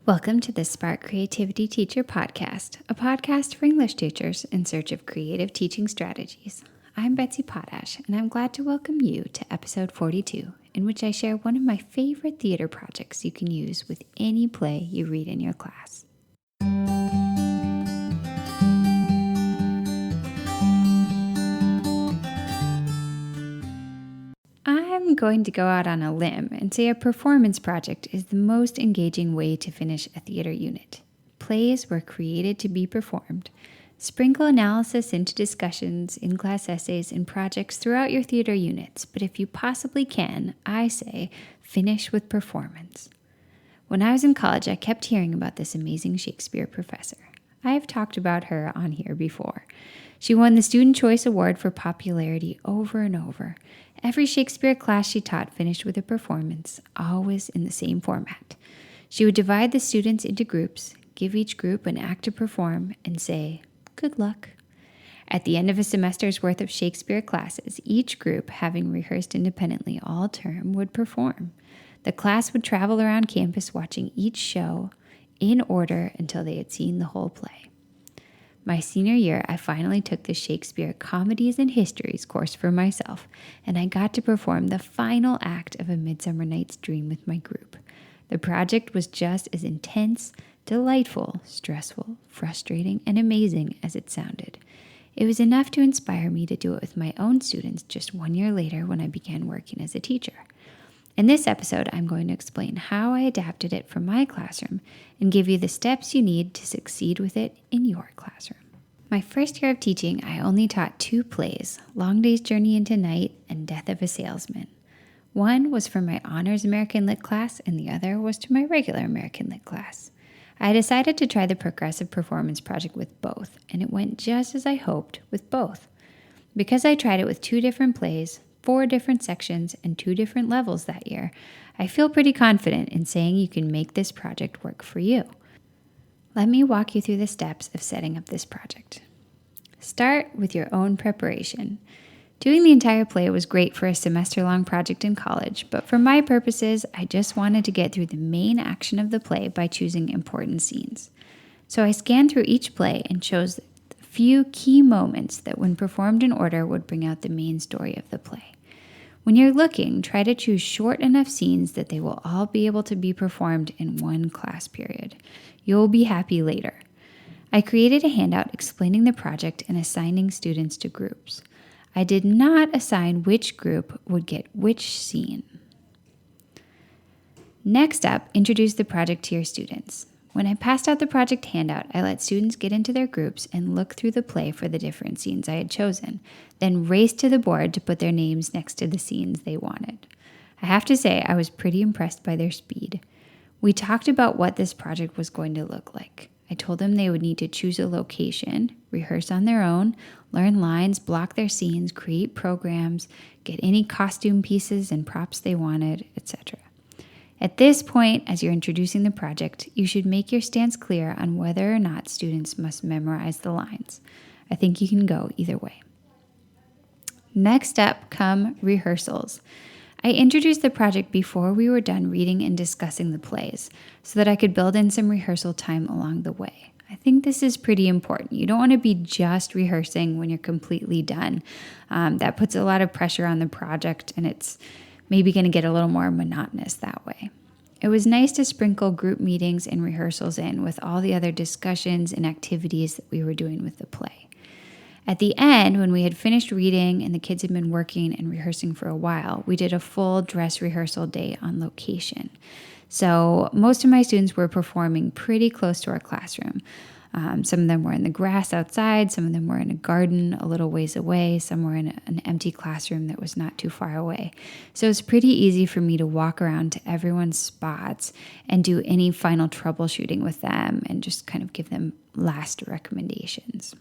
Welcome to the Spark Creativity Teacher Podcast, a podcast for English teachers in search of creative teaching strategies. I'm Betsy Potash, and I'm glad to welcome you to episode 42, in which I share one of my favorite theater projects you can use with any play you read in your class. I'm going to go out on a limb and say a performance project is the most engaging way to finish a theater unit. Plays were created to be performed. Sprinkle analysis into discussions, in-class essays, and projects throughout your theater units, but if you possibly can, I say finish with performance. When I was in college, I kept hearing about this amazing Shakespeare professor. I have talked about her on here before. She won the Student Choice Award for popularity over and over. Every Shakespeare class she taught finished with a performance, always in the same format. She would divide the students into groups, give each group an act to perform, and say, "Good luck." At the end of a semester's worth of Shakespeare classes, each group, having rehearsed independently all term, would perform. The class would travel around campus watching each show in order until they had seen the whole play. My senior year, I finally took the Shakespeare Comedies and Histories course for myself, and I got to perform the final act of A Midsummer Night's Dream with my group. The project was just as intense, delightful, stressful, frustrating, and amazing as it sounded. It was enough to inspire me to do it with my own students just 1 year later when I began working as a teacher. In this episode, I'm going to explain how I adapted it from my classroom and give you the steps you need to succeed with it in your classroom. My first year of teaching, I only taught 2 plays, Long Day's Journey into Night and Death of a Salesman. One was for my Honors American Lit class and the other was to my regular American Lit class. I decided to try the progressive performance project with both, and it went just as I hoped with both. Because I tried it with 2 different plays, 4 different sections, and 2 different levels that year, I feel pretty confident in saying you can make this project work for you. Let me walk you through the steps of setting up this project. Start with your own preparation. Doing the entire play was great for a semester-long project in college, but for my purposes, I just wanted to get through the main action of the play by choosing important scenes. So I scanned through each play and chose the few key moments that, when performed in order, would bring out the main story of the play. When you're looking, try to choose short enough scenes that they will all be able to be performed in one class period. You'll be happy later. I created a handout explaining the project and assigning students to groups. I did not assign which group would get which scene. Next up, introduce the project to your students. When I passed out the project handout, I let students get into their groups and look through the play for the different scenes I had chosen, then race to the board to put their names next to the scenes they wanted. I have to say, I was pretty impressed by their speed. We talked about what this project was going to look like. I told them they would need to choose a location, rehearse on their own, learn lines, block their scenes, create programs, get any costume pieces and props they wanted, etc. At this point, as you're introducing the project, you should make your stance clear on whether or not students must memorize the lines. I think you can go either way. Next up come rehearsals. I introduced the project before we were done reading and discussing the plays, so that I could build in some rehearsal time along the way. I think this is pretty important. You don't want to be just rehearsing when you're completely done. That puts a lot of pressure on the project, and it's maybe going to get a little more monotonous that way. It was nice to sprinkle group meetings and rehearsals in with all the other discussions and activities that we were doing with the play. At the end, when we had finished reading and the kids had been working and rehearsing for a while, we did a full dress rehearsal day on location. So most of my students were performing pretty close to our classroom. Some of them were in the grass outside, some of them were in a garden a little ways away, some were in an empty classroom that was not too far away. So it's pretty easy for me to walk around to everyone's spots and do any final troubleshooting with them and just kind of give them last recommendations.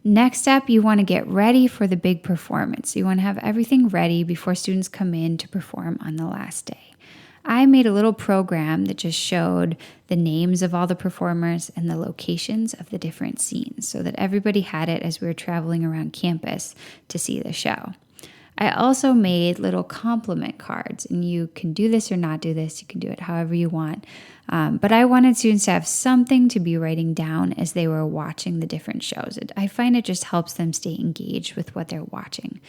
Next up, you want to get ready for the big performance. You want to have everything ready before students come in to perform on the last day. I made a little program that just showed the names of all the performers and the locations of the different scenes so that everybody had it as we were traveling around campus to see the show. I also made little compliment cards, and you can do this or not do this. You can do it however you want. But I wanted students to have something to be writing down as they were watching the different shows. I find it just helps them stay engaged with what they're watching.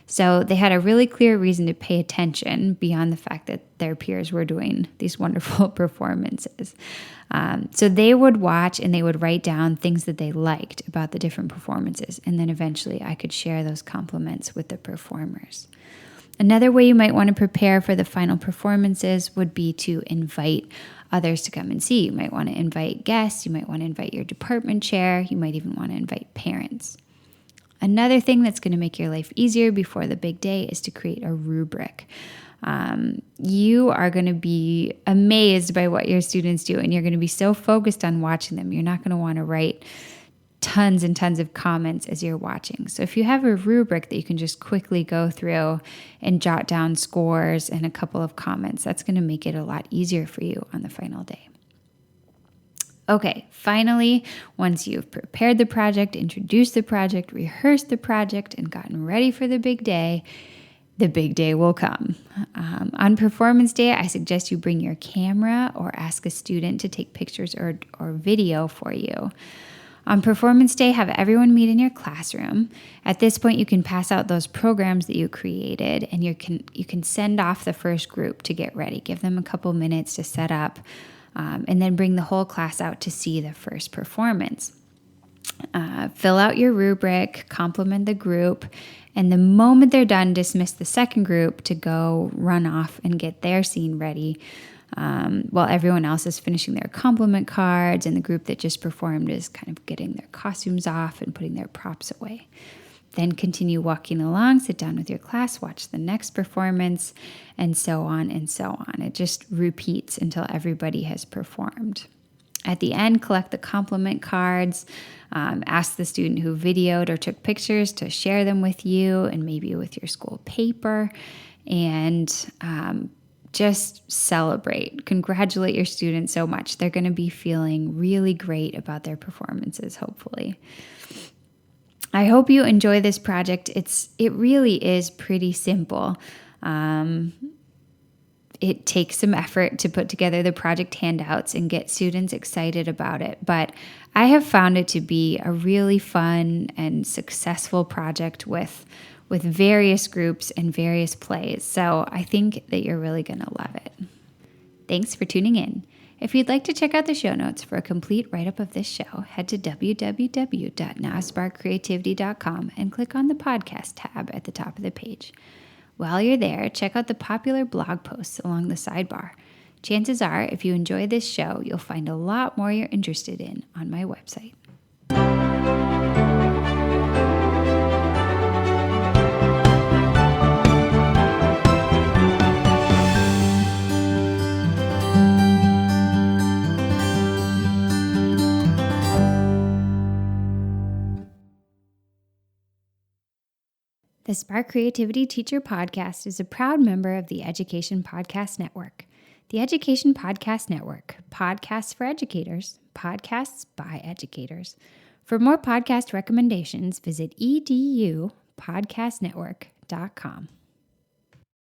So they had a really clear reason to pay attention beyond the fact that their peers were doing these wonderful performances. So they would watch and they would write down things that they liked about the different performances. And then eventually I could share those compliments with the performers. Another way you might want to prepare for the final performances would be to invite others to come and see. You might want to invite guests. You might want to invite your department chair. You might even want to invite parents. Another thing that's going to make your life easier before the big day is to create a rubric. You are going to be amazed by what your students do, and you're going to be so focused on watching them. You're not going to want to write tons and tons of comments as you're watching. So if you have a rubric that you can just quickly go through and jot down scores and a couple of comments, that's going to make it a lot easier for you on the final day. Okay, finally, once you've prepared the project, introduced the project, rehearsed the project, and gotten ready for the big day will come. On performance day, I suggest you bring your camera or ask a student to take pictures or video for you. On performance day, have everyone meet in your classroom. At this point, you can pass out those programs that you created, and you can send off the first group to get ready. Give them a couple minutes to set up, and then bring the whole class out to see the first performance. Fill out your rubric, compliment the group, and the moment they're done, dismiss the second group to go run off and get their scene ready, while everyone else is finishing their compliment cards and the group that just performed is kind of getting their costumes off and putting their props away. Then continue walking along, sit down with your class, watch the next performance, and so on and so on. It just repeats until everybody has performed. At the end, collect the compliment cards, ask the student who videoed or took pictures to share them with you and maybe with your school paper, and just celebrate. Congratulate your students so much. They're going to be feeling really great about their performances, hopefully. I hope you enjoy this project. It really is pretty simple. It takes some effort to put together the project handouts and get students excited about it, but I have found it to be a really fun and successful project with various groups and various plays, so I think that you're really going to love it. Thanks for tuning in. If you'd like to check out the show notes for a complete write-up of this show, head to www.nowsparkcreativity.com and click on the podcast tab at the top of the page. While you're there, check out the popular blog posts along the sidebar. Chances are, if you enjoy this show, you'll find a lot more you're interested in on my website. The Spark Creativity Teacher Podcast is a proud member of the Education Podcast Network. The Education Podcast Network, podcasts for educators, podcasts by educators. For more podcast recommendations, visit edupodcastnetwork.com.